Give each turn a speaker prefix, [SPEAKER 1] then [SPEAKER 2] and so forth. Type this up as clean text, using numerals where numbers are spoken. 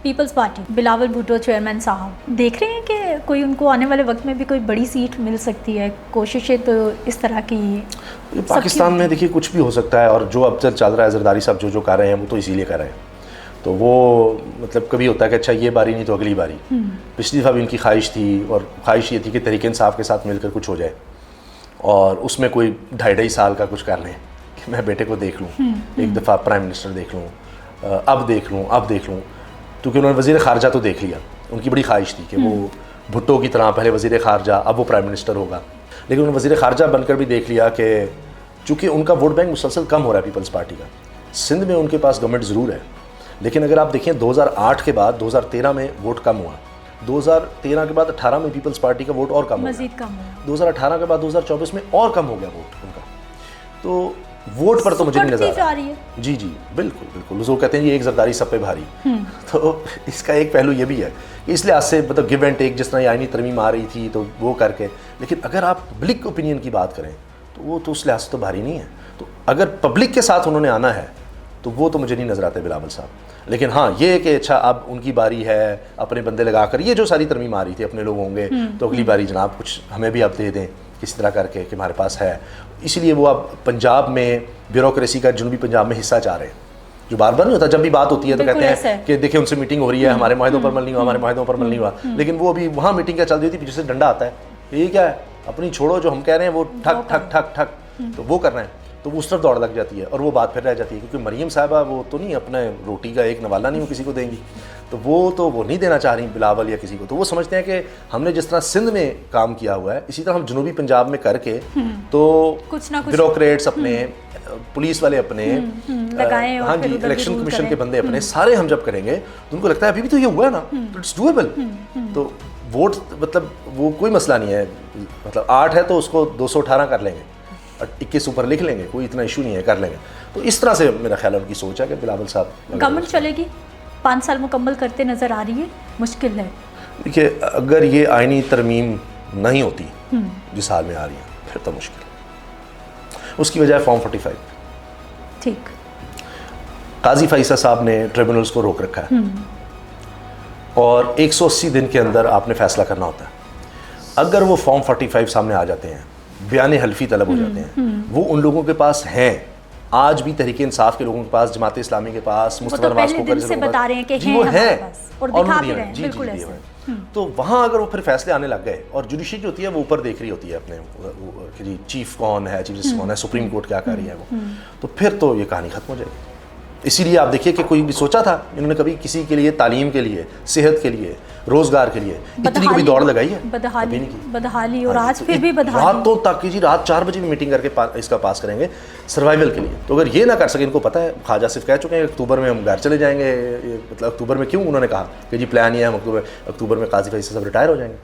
[SPEAKER 1] Peoples Party Bilawal Bhutto chairman صاحب دیکھ رہے ہیں کہ کوئی ان کو آنے والے وقت میں بھی کوئی بڑی سیٹ مل سکتی ہے؟ کوششیں تو اس طرح کی
[SPEAKER 2] پاکستان میں دیکھیے کچھ بھی ہو سکتا ہے، اور جو اب تک چل رہا ہے زرداری صاحب جو کر رہے ہیں وہ تو اسی لیے کر رہے ہیں، تو وہ مطلب کبھی ہوتا ہے کہ اچھا یہ باری نہیں تو اگلی باری. پچھلی دفعہ بھی ان کی خواہش تھی، اور خواہش یہ تھی کہ تحریک انصاف کے ساتھ مل کر کچھ ہو جائے، اور اس میں کوئی 2.5 سال کا کچھ کر لیں کہ میں بیٹے کو دیکھ لوں، ایک دفعہ پرائم منسٹر دیکھ لوں، اب دیکھ لوں. کیونکہ انہوں نے وزیر خارجہ تو دیکھ لیا، ان کی بڑی خواہش تھی کہ وہ بھٹو کی طرح پہلے وزیر خارجہ، اب وہ پرائم منسٹر ہوگا، لیکن انہوں نے وزیر خارجہ بن کر بھی دیکھ لیا کہ چونکہ ان کا ووٹ بینک مسلسل کم ہو رہا ہے پیپلز پارٹی کا. سندھ میں ان کے پاس گورنمنٹ ضرور ہے، لیکن اگر آپ دیکھیں 2008 کے بعد 2013 میں ووٹ کم ہوا، 2013 کے بعد 18 میں پیپلز پارٹی کا ووٹ اور کم ہو گیا،
[SPEAKER 1] مزید کم ہوا،
[SPEAKER 2] 2018 کے بعد 2024 میں اور کم ہو گیا ووٹ ان کا. تو ووٹ پر تو مجھے نہیں نظر آ رہا. جی بالکل وہ کہتے ہیں یہ ایک زرداری سب پہ بھاری. تو اس کا ایک پہلو یہ بھی ہے کہ اس لحاظ سے مطلب گیو اینڈ ٹیک، جس طرح یہ آئینی ترمیم آ رہی تھی تو وہ کر کے، لیکن اگر آپ پبلک اوپینین کی بات کریں تو وہ تو اس لحاظ سے تو بھاری نہیں ہے. تو اگر پبلک کے ساتھ انہوں نے آنا ہے تو وہ تو مجھے نہیں نظر آتے بلاول صاحب. لیکن ہاں یہ کہ اچھا اب ان کی باری ہے، اپنے بندے لگا کر یہ جو ساری ترمیم آ رہی تھی، اپنے لوگ ہوں گے تو اگلی باری جناب کچھ ہمیں بھی اب دے دیں کسی طرح کر کے کہ ہمارے پاس ہے. اسی لیے وہ اب پنجاب میں بیوروکریسی کا جنوبی پنجاب میں حصہ چاہ رہے ہیں، جو بار بار نہیں ہوتا، جب بھی بات ہوتی ہے تو کہتے ہیں کہ دیکھیں ان سے میٹنگ ہو رہی ہے، ہمارے معاہدوں پر عمل نہیں ہوا، لیکن وہ ابھی وہاں میٹنگ کیا چل رہی تھی، پیچھے سے ڈنڈا آتا ہے، یہ کیا ہے، اپنی چھوڑو، جو ہم کہہ رہے ہیں وہ ٹھک ٹھک ٹھک ٹھک تو وہ کرنا ہے، تو وہ اس طرف دوڑ لگ جاتی ہے اور وہ بات پھر رہ جاتی ہے. کیونکہ مریم صاحبہ وہ تو نہیں اپنے روٹی کا ایک نوالا نہیں وہ کسی کو دیں گی، تو وہ نہیں دینا چاہ رہی بلاول یا کسی کو. تو وہ سمجھتے ہیں کہ ہم نے جس طرح سندھ میں کام کیا ہوا ہے اسی طرح ہم جنوبی پنجاب میں کر کے تو بیوروکریٹس اپنے، پولیس والے اپنے، ہاں جی الیکشن کمیشن کے بندے اپنے، سارے ہم جب کریں گے تو ان کو لگتا ہے ابھی بھی تو یہ ہوا ہے نا، تو اٹس ڈویبل. تو ووٹ مطلب وہ کوئی مسئلہ نہیں ہے، مطلب 8 ہے تو اس کو 218 کر لیں گے، 21 اوپر لکھ لیں گے، کوئی اتنا ایشو نہیں ہے، کر لیں گے. تو اس طرح سے میرا خیال ہے ان کی سوچ ہے کہ بلاول صاحب
[SPEAKER 1] گورنمنٹ چلے گی 5 سال مکمل کرتے نظر آ رہی ہے، مشکل ہے.
[SPEAKER 2] دیکھیے اگر یہ آئینی ترمیم نہیں ہوتی جس حال میں آ رہی ہے پھر تو مشکل ہے. اس کی وجہ ہے فارم 45.
[SPEAKER 1] ٹھیک،
[SPEAKER 2] قاضی فائصہ صاحب نے ٹریبونلز کو روک رکھا ہے اور 180 دن کے اندر آپ نے فیصلہ کرنا ہوتا ہے. اگر وہ فارم 45 سامنے آ جاتے ہیں، بیان حلفی طلب ہو جاتے ہیں، وہ ان لوگوں کے پاس ہیں، آج بھی تحریک انصاف کے لوگوں کے پاس، جماعت اسلامی کے پاس، مصطفیٰ نواز کو
[SPEAKER 1] سے بتا رہے ہیں کہ
[SPEAKER 2] وہ ہیں
[SPEAKER 1] اور دکھا بھی رہے ہیں، بالکل ایسے.
[SPEAKER 2] تو وہاں اگر وہ پھر فیصلے آنے لگ گئے، اور جوڈیشری جو ہوتی ہے وہ اوپر دیکھ رہی ہوتی ہے اپنے کہ جی چیف کون ہے، چیف جسٹس کون ہے، سپریم کورٹ کیا کر رہی ہے وہ، تو پھر تو یہ کہانی ختم ہو جائے گی. اسی لیے آپ دیکھیے کہ کوئی بھی سوچا تھا انہوں نے کبھی کسی کے لیے، تعلیم کے لیے، صحت کے لیے، روزگار کے لیے اتنی کبھی دوڑ لگائی ہے؟
[SPEAKER 1] بدحالی، اور آج پھر بھی بدحالی،
[SPEAKER 2] راتوں تک جی رات 4 بجے بھی میٹنگ کر کے اس کا پاس کریں گے سروائیول کے لیے. تو اگر یہ نہ کر سکے، ان کو پتہ ہے خواجہ صرف کہہ چکے ہیں اکتوبر میں ہم گھر چلے جائیں گے، مطلب اکتوبر میں کیوں انہوں نے کہا کہ جی پلان یہ ہے ہم اکتوبر میں قاضی فائصہ صاحب ریٹائر ہو جائیں گے.